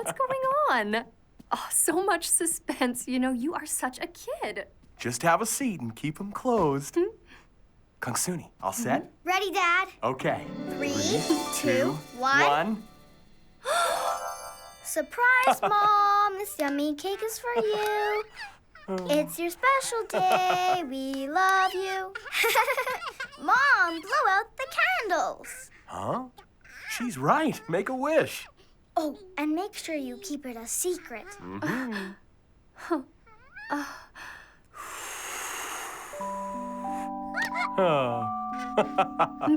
What's going on? Oh, so much suspense. You know, you are such a kid. Just have a seat and keep them closed. Kongsuni, all set? Ready, Dad? Okay. 3, 2, 1. 1. Surprise, Mom! This yummy cake is for you. It's your special day. We love you. Mom, blow out the candles. Huh? She's right. Make a wish. Oh, and make sure you keep it a secret.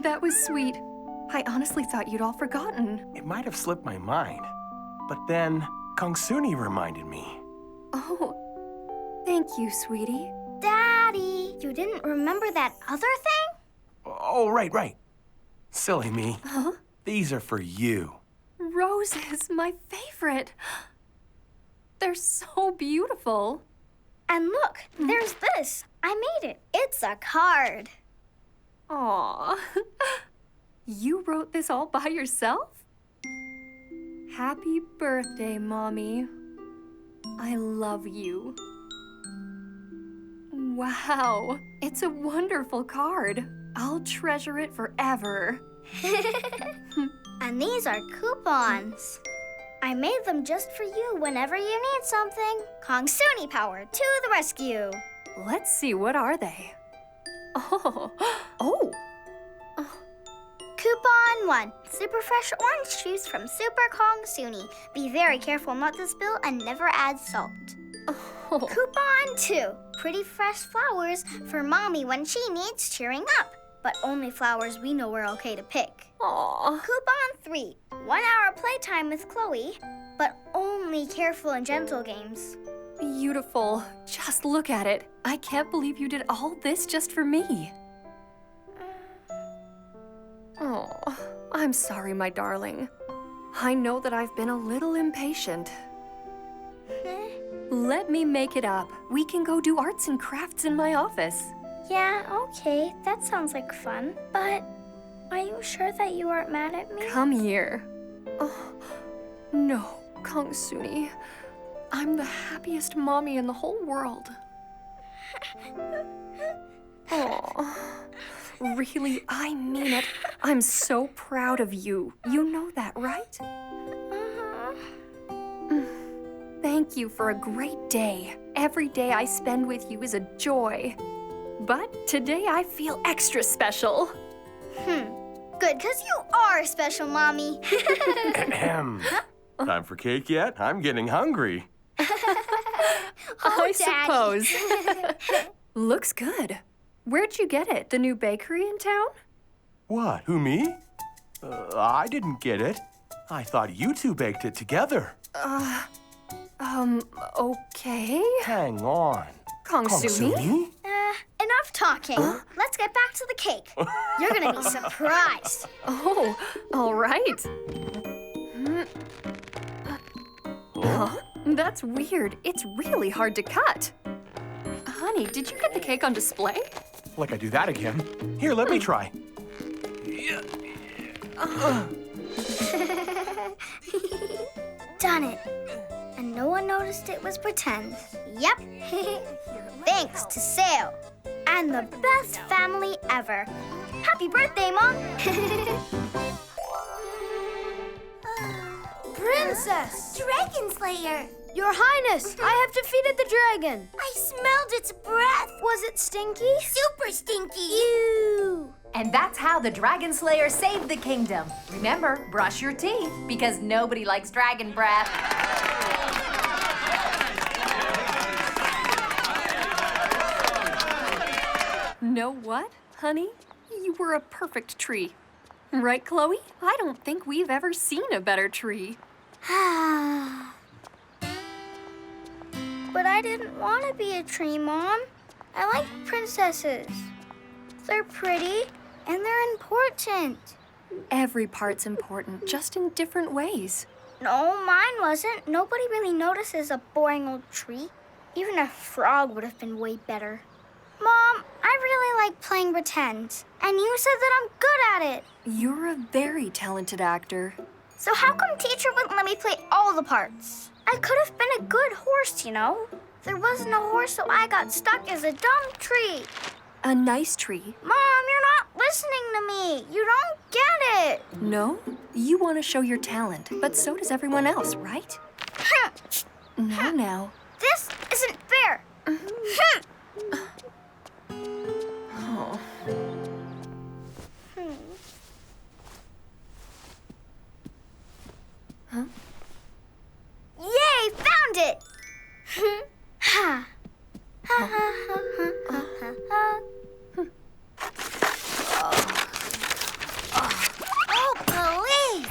That was sweet. I honestly thought you'd all forgotten. It might have slipped my mind, but then Kongsuni reminded me. Oh, thank you, sweetie. Daddy, you didn't remember that other thing? Oh, right. Silly me. Huh? These are for you. Roses, my favorite. They're so beautiful. And look, there's this. I made it. It's a card. Aw. You wrote this all by yourself? Happy birthday, Mommy. I love you. Wow, it's a wonderful card. I'll treasure it forever. And these are coupons. I made them just for you whenever you need something. Kongsuni power to the rescue. Let's see, what are they? Oh. Coupon 1. Super fresh orange juice from Super Kongsuni. Be very careful not to spill and never add salt. Oh. Coupon 2. Pretty fresh flowers for Mommy when she needs cheering up. But only flowers we know are okay to pick. Aw. Coupon 3. 1 hour playtime with Chloe, but only careful and gentle games. Beautiful. Just look at it. I can't believe you did all this just for me. Oh, I'm sorry, my darling. I know that I've been a little impatient. Let me make it up. We can go do arts and crafts in my office. Yeah, okay, that sounds like fun. But are you sure that you aren't mad at me? Come here. Oh, no, Kongsuni. I'm the happiest mommy in the whole world. Oh, really, I mean it. I'm so proud of you. You know that, right? Thank you for a great day. Every day I spend with you is a joy. But today I feel extra special. Good, because you are special, Mommy. Time for cake yet? I'm getting hungry. I suppose. Looks good. Where'd you get it? The new bakery in town? What, who, me? I didn't get it. I thought you two baked it together. Okay. Hang on. Kongsuni? Enough talking. Let's get back to the cake. You're gonna be surprised. Oh, all right. Huh? That's weird. It's really hard to cut. Honey, did you get the cake on display? Like I do that again. Here, let me try. Done it. And no one noticed it was pretend. Yep. Thanks to Sale. And the best family ever. Happy birthday, Mom. Princess! Dragon Slayer. Your Highness, I have defeated the dragon. I smelled its breath. Was it stinky? Super stinky. Ew. And that's how the Dragon Slayer saved the kingdom. Remember, brush your teeth, because nobody likes dragon breath. Know what, honey? You were a perfect tree. Right, Chloe? I don't think we've ever seen a better tree. But I didn't want to be a tree, Mom. I like princesses. They're pretty and they're important. Every part's important, just in different ways. No, mine wasn't. Nobody really notices a boring old tree. Even a frog would have been way better. Mom, I really like playing pretend. And you said that I'm good at it. You're a very talented actor. So how come teacher wouldn't let me play all the parts? I could have been a good horse, you know. There wasn't a horse, so I got stuck as a dumb tree. A nice tree. Mom, you're not listening to me. You don't get it. No? You want to show your talent, but so does everyone else, right? Now. This isn't fair. Oh. Huh? Yay, found it. Oh, please!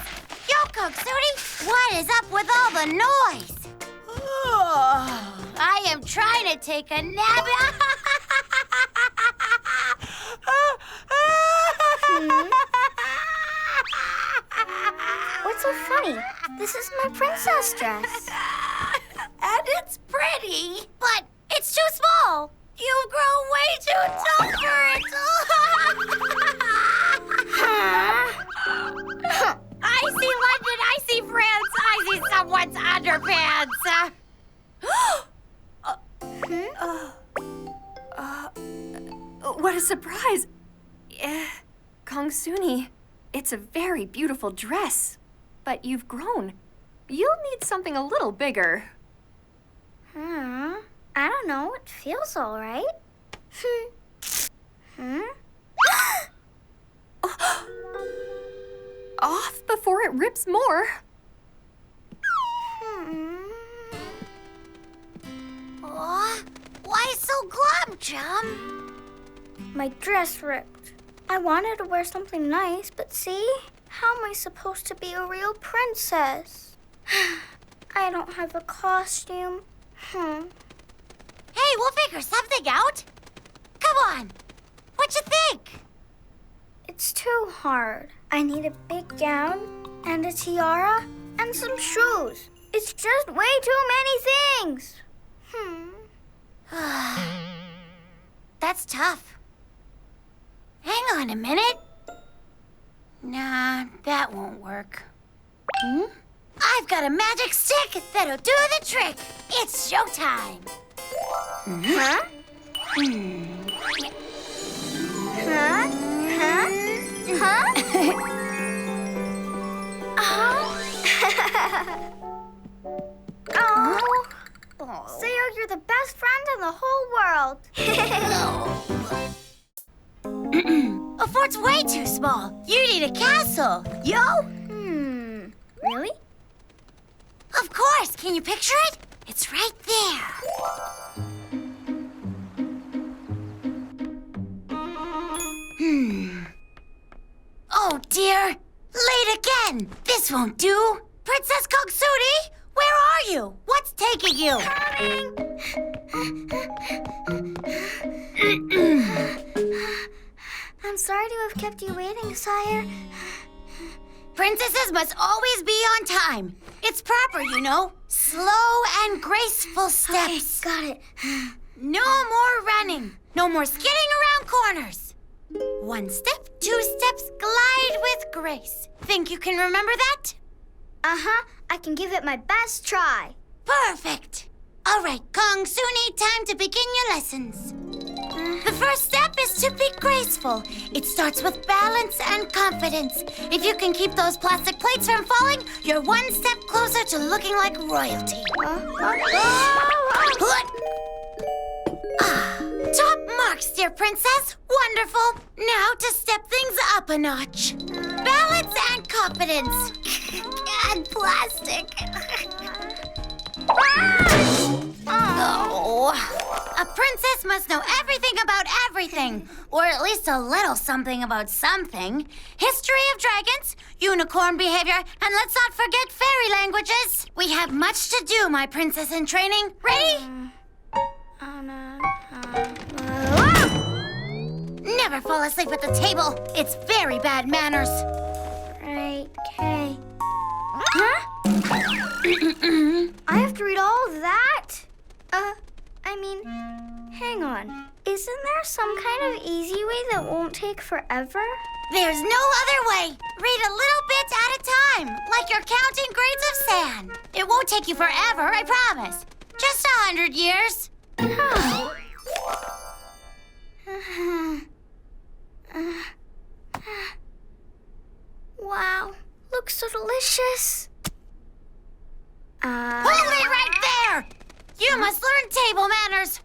Yo, Kongsuni, what is up with all the noise? Oh, I am trying to take a nap. What's so funny? This is my princess dress. And it's pretty, but it's too small. You've grown way too tall for it. I see London, I see France, I see someone's underpants. What a surprise! Kongsuni, it's a very beautiful dress, but you've grown. You'll need something a little bigger. I don't know. It feels all right. Off before it rips more. Oh, why so glum, chum? My dress ripped. I wanted to wear something nice, but see? How am I supposed to be a real princess? I don't have a costume. Hey, we'll figure something out. Come on. What you think? It's too hard. I need a big gown and a tiara and some shoes. It's just way too many things. That's tough. Hang on a minute. Nah, that won't work. I've got a magic stick that'll do the trick. It's showtime. Huh? Oh, Sayo, you're the best friend in the whole world. A fort's way too small. You need a castle. Yo? Really? Of course. Can you picture it? It's right there. Oh, dear. Late again. This won't do. Princess Kongsuni, where are you? What's taking you? I'm sorry to have kept you waiting, sire. Princesses must always be on time. It's proper, you know. Slow and graceful steps. Got it. No more running. No more skidding around corners. One step, two steps, glide with grace. Think you can remember that? Uh-huh. I can give it my best try. Perfect. All right, Kongsuni, time to begin your lessons. The first step is to be graceful. It starts with balance and confidence. If you can keep those plastic plates from falling, you're one step closer to looking like royalty. Top marks, dear princess. Wonderful. Now to step things up a notch. Balance and confidence. And plastic. Oh. A princess must know everything about everything, or at least a little something about something. History of dragons, unicorn behavior, and let's not forget fairy languages. We have much to do, my princess in training. Ready? Never fall asleep at the table. It's very bad manners. Right, okay. Huh? I have to read all of that? Hang on. Is Isn't there some kind of easy way that won't take forever? There's no other way. Read a little bit at a time, like you're counting grains of sand. It won't take you forever, I promise. Just 100 years. Wow, looks so delicious. Hold it right there! You must learn table manners.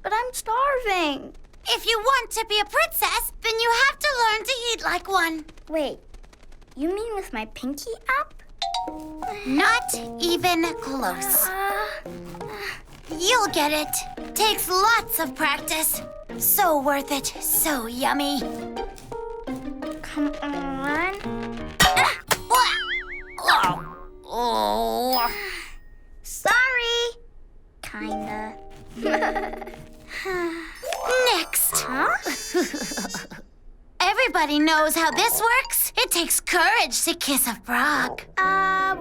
But I'm starving. If you want to be a princess, then you have to learn to eat like one. Wait, you mean with my pinky up? Not even close. You'll get it. Takes lots of practice. So worth it. So yummy. Come on. Oh. Sorry. Kinda. Next. Huh? Everybody knows how this works. It takes courage to kiss a frog.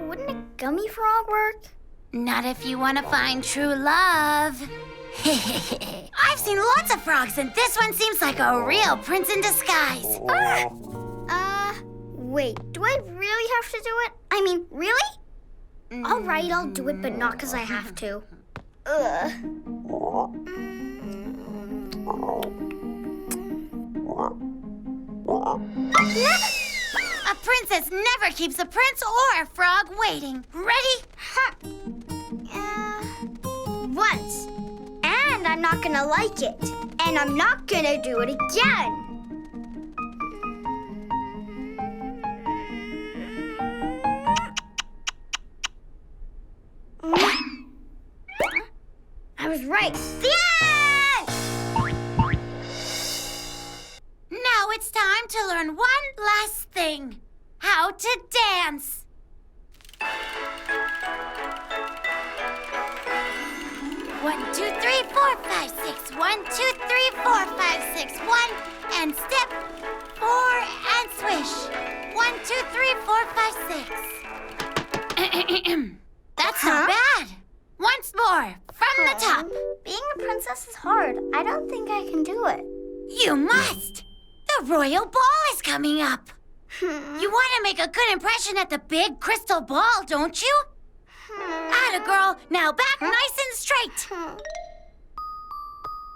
Wouldn't a gummy frog work? Not if you want to find true love. I've seen lots of frogs, and this one seems like a real prince in disguise. Wait, do I really have to do it? I mean, really? All right, I'll do it, but not because I have to. Ugh. A princess never keeps a prince or a frog waiting. Ready? Once. And I'm not gonna like it. And I'm not gonna do it again. I was right. The end! Now it's time to learn one last thing. How to dance. 1, 2, 3, 4, 5, 6. 1, 2, 3, 4, 5, 6. 1 and step. 4 and swish. 1, 2, 3, 4, 5, 6. That's not bad. Once more, from the top. Being a princess is hard. I don't think I can do it. You must. The royal ball is coming up. You want to make a good impression at the big crystal ball, don't you? Atta girl, now back nice and straight.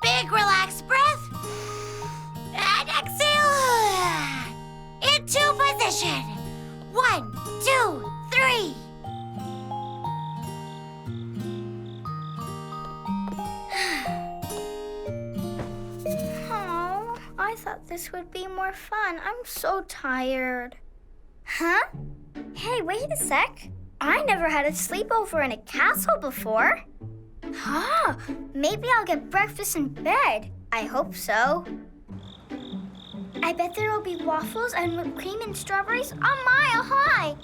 Big relaxed breath. And exhale. Into position. 1, 2, 3. Oh, I thought this would be more fun. I'm so tired. Huh? Hey, wait a sec. I never had a sleepover in a castle before. Huh? Maybe I'll get breakfast in bed. I hope so. I bet there'll be waffles and whipped cream and strawberries a mile high.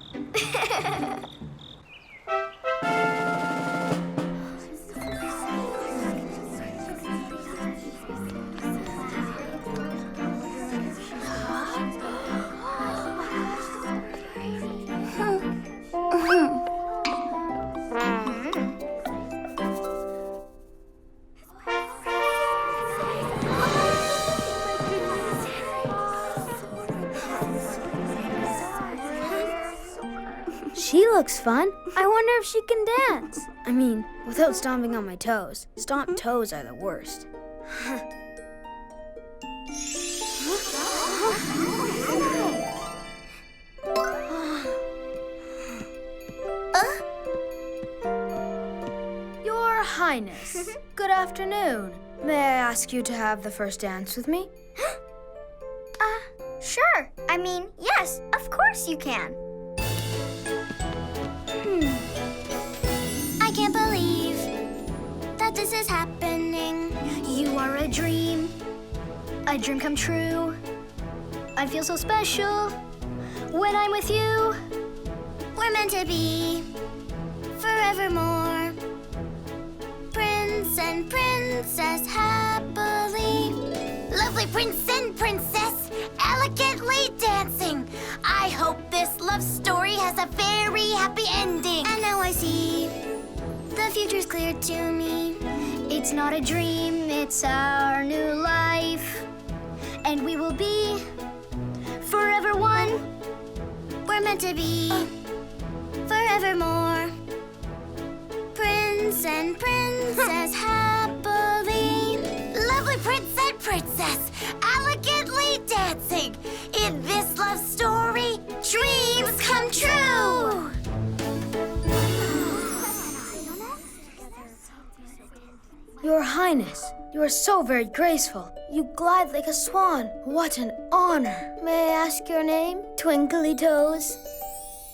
She looks fun. I wonder if she can dance. I mean, without stomping on my toes. Stomped toes are the worst. Your Highness, good afternoon. May I ask you to have the first dance with me? Sure. I mean, yes, of course you can. I can't believe that this is happening. You are a dream come true. I feel so special when I'm with you. We're meant to be forevermore. Prince and princess happily. Lovely prince and princess elegantly dancing. I hope this love story has a very happy ending. And now I see the future's clear to me. It's is not a dream, it's our new life. And we will be forever one. We're meant to be forevermore. Prince and princess happily. Lovely prince and princess, elegantly dancing. In this love story, dreams come true. Your Highness, you are so very graceful. You glide like a swan. What an honor. May I ask your name, Twinkly Toes?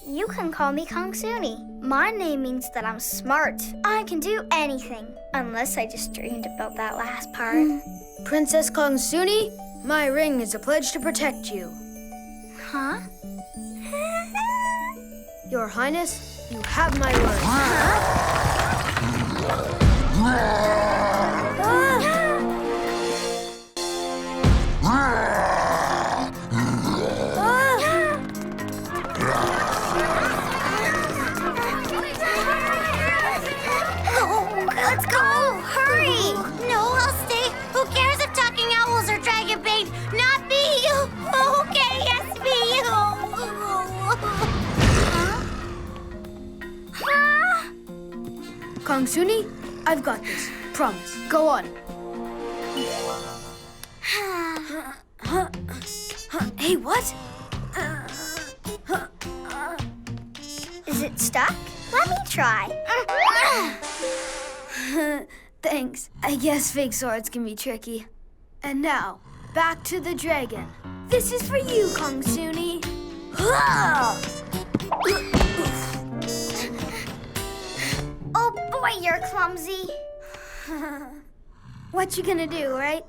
You can call me Kongsuni. My name means that I'm smart. I can do anything. Unless I just dreamed about that last part. Princess Kongsuni, my ring is a pledge to protect you. Huh? Your Highness, you have my word. Let's go! Hurry! No, I'll stay. Who cares if talking owls are dragon bait? Not me. Okay, yes, me. Kongsuni, I've got this. Promise. Go on. Hey, what? Is it stuck? Let me try. Thanks. I guess fake swords can be tricky. And now, back to the dragon. This is for you, Kongsuni. Oh boy, you're clumsy. What you gonna do, right?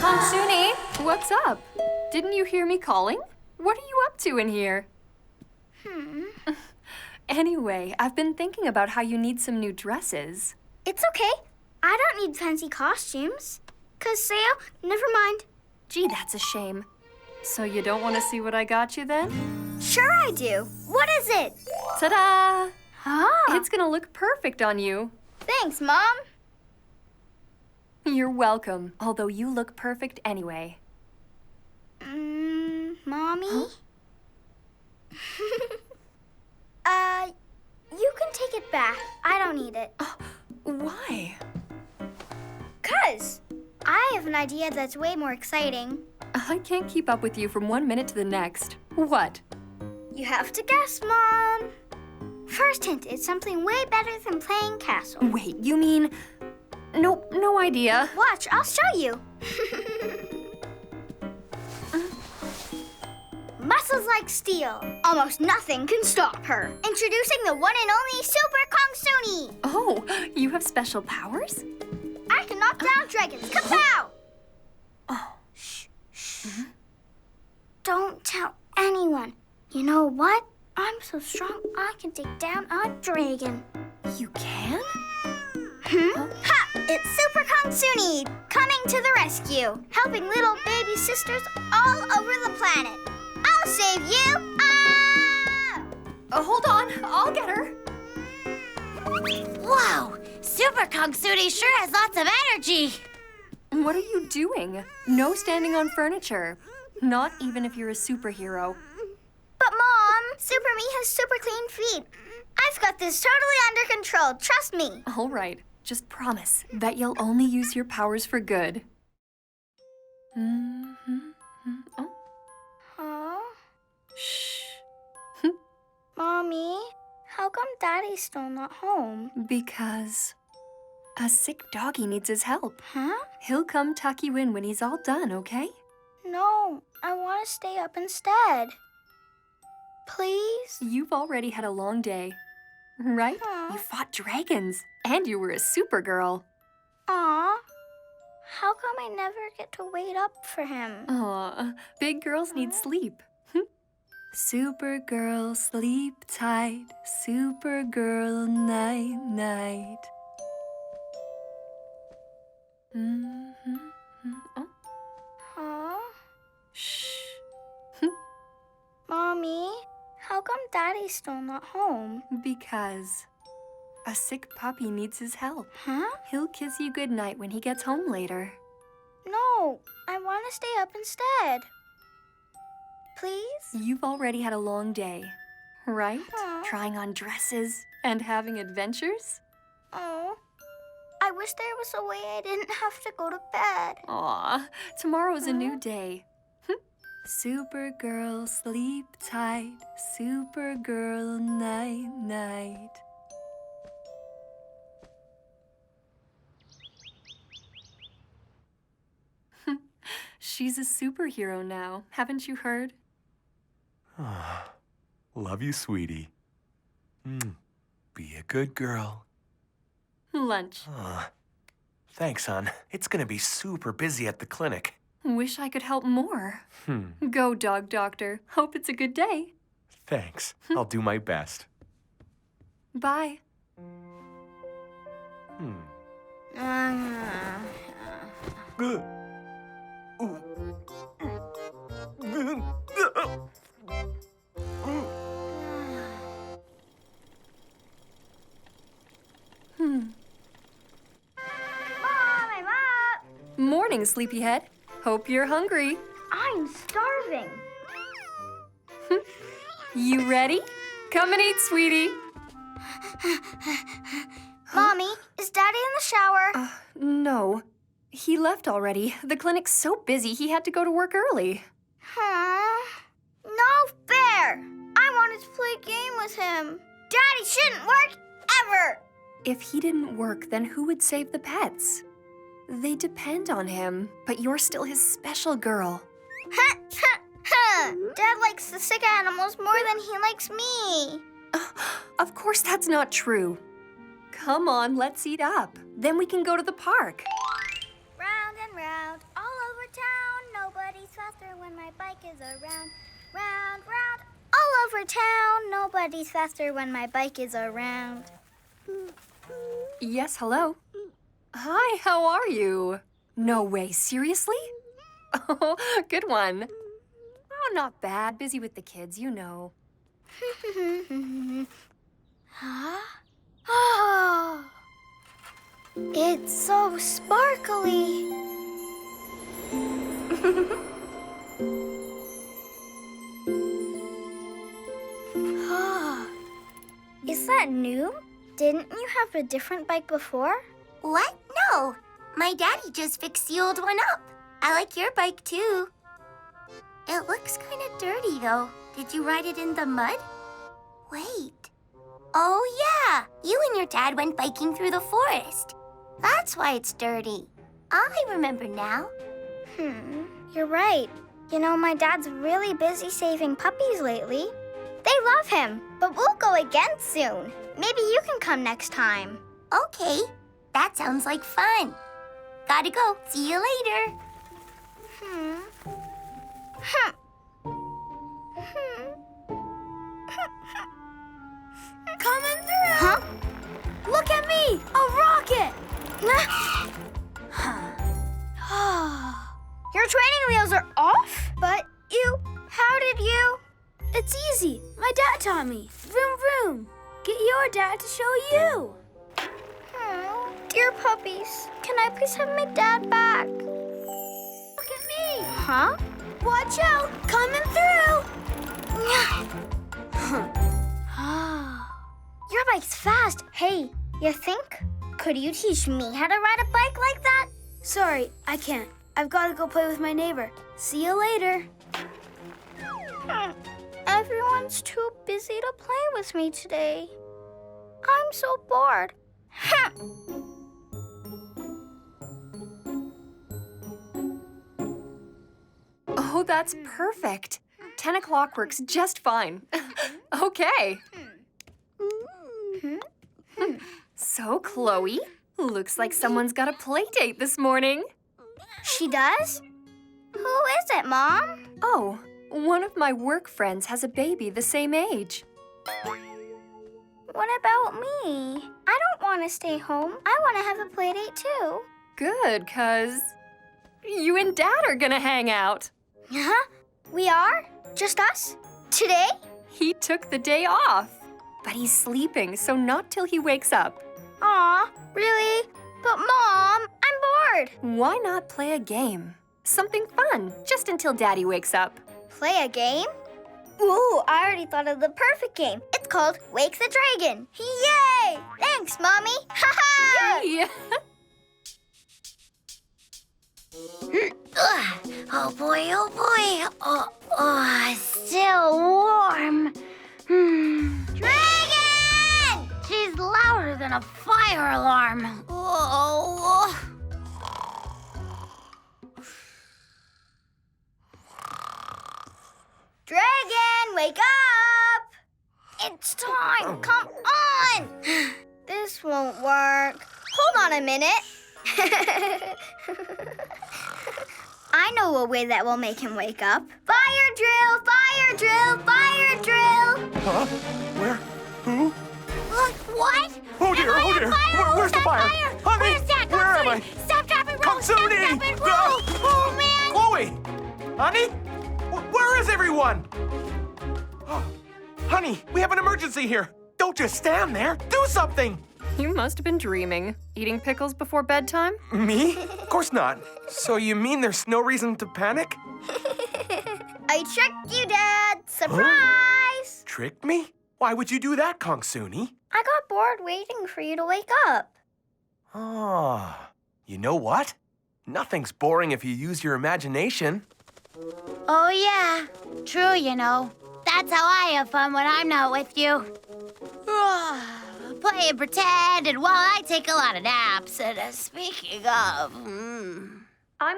Kongsuni, what's up? Didn't you hear me calling? What are you up to in here? Anyway, I've been thinking about how you need some new dresses. It's okay. I don't need fancy costumes. 'Cause Sao, never mind. Gee, that's a shame. So you don't want to see what I got you then? Sure I do. What is it? Ta-da! Ah, It's gonna look perfect on you. thanks, Mom. You're welcome, although you look perfect anyway. Mommy? You can take it back. I don't need it. Why? 'Cause I have an idea that's way more exciting. I can't keep up with you from one minute to the next. What? You have to guess, Mom. First hint, it's something way better than playing castle. Wait, you mean... Nope, no idea. Watch, I'll show you. Muscles like steel. Almost nothing can stop her. Introducing the one and only Super Kongsuni. Oh, you have special powers? I can knock down dragons. Kapow! Oh, shh. Don't tell anyone. You know what? I'm so strong I can take down a dragon. You can? Ha! It's Super Kongsuni coming to the rescue, helping little baby sisters all over the planet. I'll save you! Ah! Hold on, I'll get her. Wow, Super Kongsuni sure has lots of energy. What are you doing? No standing on furniture. Not even if you're a superhero. But Mom, Super Me has super clean feet. I've got this totally under control. Trust me. All right, just promise that you'll only use your powers for good. Oh, Huh? shh. Mommy, how come Daddy's still not home? Because a sick doggy needs his help. Huh? He'll come tuck you in when he's all done, okay? No, I want to stay up instead. Please? You've already had a long day, right? Aw. You fought dragons, and you were a Supergirl. Aw. How come I never get to wait up for him? Aw, big girls need sleep. Supergirl, sleep tight. Supergirl, night, night. Oh, Huh? shh. Mommy, how come Daddy Daddy's still not home? Because a sick puppy needs his help. Huh? He'll kiss you goodnight when he gets home later. No, I want to stay up instead. Please? You've already had a long day, right? Huh? Trying on dresses and having adventures? Oh, I wish there was a way I didn't have to go to bed. Aw, tomorrow's a new day. Supergirl, sleep tight. Supergirl, night, night. She's a superhero now, haven't you heard? Love you, sweetie. Be a good girl. Lunch. Thanks, hon. It's gonna be super busy at the clinic. Wish I could help more. Go, dog doctor. Hope it's a good day. Thanks. I'll do my best. Bye. Mom, I'm up. Morning, Sleepyhead. Hope you're hungry. I'm starving. You ready? Come and eat, sweetie. Mommy, is Daddy in the shower? No. He left already. The clinic's so busy, he had to go to work early. No fair. I wanted to play a game with him. Daddy shouldn't work ever. If he didn't work, then who would save the pets? They depend on him, but you're still his special girl. Dad likes the sick animals more than he likes me. Of course that's not true. Come on, let's eat up. Then we can go to the park. Round and round, all over town. Nobody's faster when my bike is around. Round, round, all over town. Nobody's faster when my bike is around. Yes, hello. Hi, how are you? No way, seriously? Oh, good one. Oh, not bad. Busy with the kids, you know. Huh? Oh, it's so sparkly. Is that new? Didn't you have a different bike before? What? No. My daddy just fixed the old one up. I like your bike too. It looks kind of dirty though. Did you ride it in the mud? Wait. Oh yeah, you and your dad went biking through the forest. That's why it's dirty. I remember now. You're right. You know, my dad's really busy saving puppies lately. They love him, but we'll go again soon. Maybe you can come next time. Okay, that sounds like fun. Gotta go. See you later. Coming through! Huh? Look at me! A rocket! Your training wheels are off? But how did you? It's easy. My dad taught me. Vroom, vroom. Get your dad to show you. Dear puppies, can I please have my dad back? Look at me. Huh? Watch out. Coming through. Your bike's fast. Hey, you think? Could you teach me how to ride a bike like that? Sorry, I can't. I've got to go play with my neighbor. See you later. Everyone's too busy to play with me today. I'm so bored. Oh, that's perfect. 10 o'clock works just fine. Okay. So, Chloe, looks like someone's got a play date this morning. She does? Who is it, Mom? Oh, one of my work friends has a baby the same age. What about me? I don't want to stay home. I want to have a play date too. Good, 'cause you and Dad are gonna hang out. Huh? We are? Just us? Today? He took the day off. But he's sleeping, so not till he wakes up. Aw, really? But Mom, I'm bored. Why not play a game? Something fun, just until Daddy wakes up. Play a game? Ooh, I already thought of the perfect game. It's called Wake the Dragon. Yay! Thanks, Mommy. Ha ha! Yay! Oh boy, oh boy. Still warm. Dragon! She's louder than a fire alarm. Oh. Dragon, wake up! It's time. Come on. This won't work. Hold on a minute. I know a way that will make him wake up. Fire drill, fire drill, fire drill. Huh? Where? Who? What? Oh dear, Am I oh on dear. fire? Where's the fire? Honey, Where's that? where am I? Stop, drop, and roll. Stop, Kongsuni! drop, and roll. Oh, man. Chloe! Honey? Where is everyone? Honey, we have an emergency here. Don't just stand there. Do something. You must have been dreaming. Eating pickles before bedtime? Me? Of course not. So you mean there's no reason to panic? I tricked you, Dad. Surprise! Tricked me? Why would you do that, Kongsuni? I got bored waiting for you to wake up. Ah, you know what? Nothing's boring if you use your imagination. Oh, yeah. True, you know. That's how I have fun when I'm not with you. Play and pretend, and while I take a lot of naps. And speaking of... I'm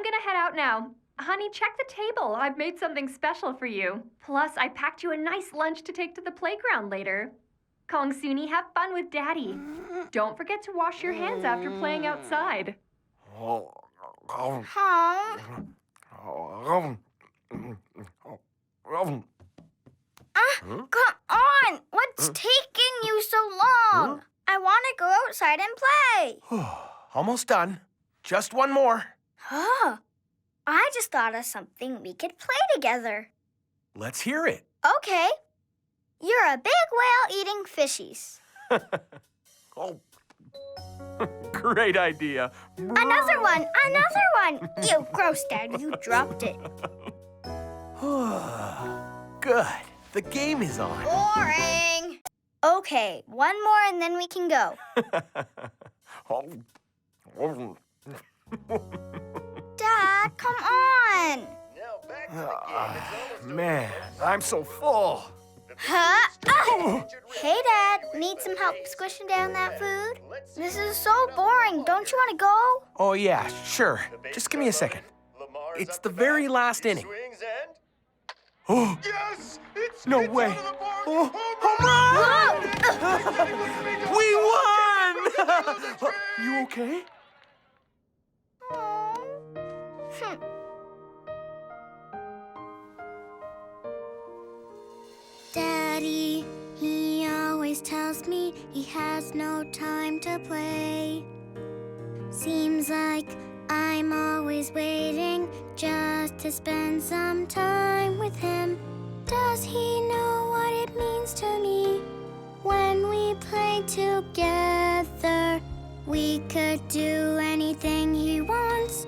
gonna head out now. Honey, check the table. I've made something special for you. Plus, I packed you a nice lunch to take to the playground later. Kongsuni, have fun with Daddy. Don't forget to wash your hands after playing outside. Huh? Come on! What's taking you so long? I want to go outside and play. Almost done. Just one more. Huh? I just thought of something we could play together. Let's hear it. Okay. You're a big whale eating fishies. Oh. Great idea. Another one! Another one! Ew, gross, Dad. You dropped it. Good. The game is on. Boring. Okay, one more and then we can go. Dad, come on. Man, I'm so full. Huh? Ah! Hey, Dad. Need some help squishing down that food? This is so boring. Don't you want to go? Oh, yeah, sure. Just give me a second. It's the very last inning. Oh, Yes! It's no it's way. out of the park. Oh, Home run! we won! You okay? Daddy, he always tells me he has no time to play. Seems like I'm always waiting just to spend some time with him. Does he know what it means to me when we play together? We could do anything he wants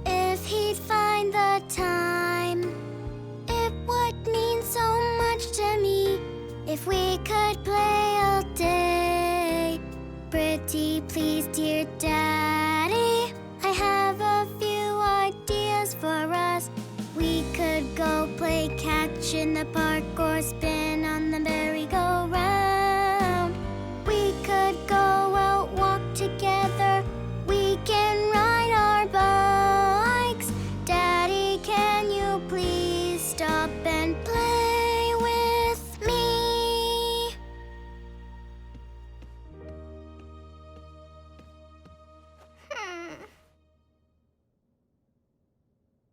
if he'd find the time. It would mean so much to me if we could play all day. Pretty please, dear Daddy, I have a few ideas for us. We could go play catch in the park or spin on the merry-go-round. We could go out, walk together. We can ride our bikes. Daddy, can you please stop and play with me?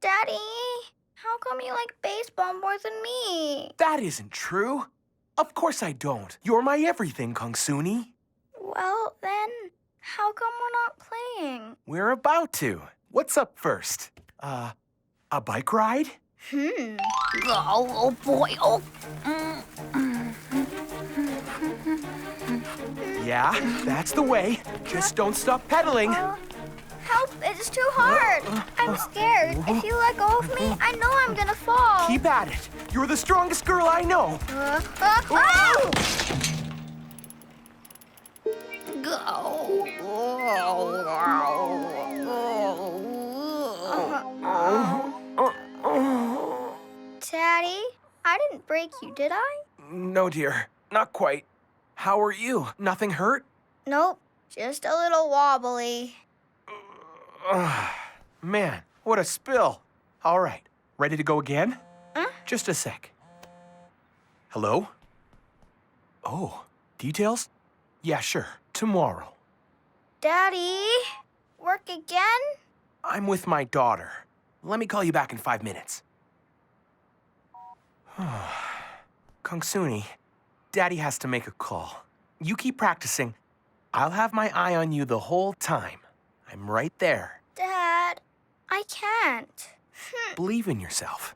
Daddy, how come you like baseball more than me? That isn't true. Of course I don't. You're my everything, Kongsuni. Well, then, how come we're not playing? We're about to. What's up first? A bike ride? Oh boy, oh. Yeah, that's the way. Just don't stop pedaling. Help, it's too hard. I'm scared. If you let go of me, I know I'm gonna fall. Keep at it. You're the strongest girl I know. Oh! Daddy, I didn't break you, did I? No, dear. Not quite. How are you? Nothing hurt? Nope, just a little wobbly. Man, what a spill. All right. Ready to go again? Huh? Just a sec. Hello? Oh, details? Yeah, sure. Tomorrow. Daddy, work again? I'm with my daughter. Let me call you back in 5 minutes. Kongsuni, Daddy has to make a call. You keep practicing. I'll have my eye on you the whole time. I'm right there. Dad, I can't. Believe in yourself.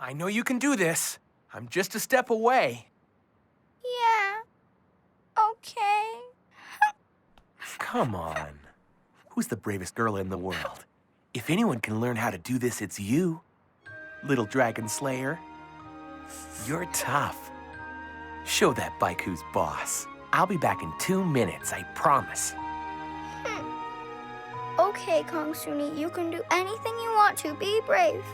I know you can do this. I'm just a step away. Yeah, okay. Come on. Who's the bravest girl in the world? If anyone can learn how to do this, it's you. Little Dragon Slayer. You're tough. Show that bike who's boss. I'll be back in 2 minutes, I promise. Okay, Kongsuni, you can do anything you want to. Be brave.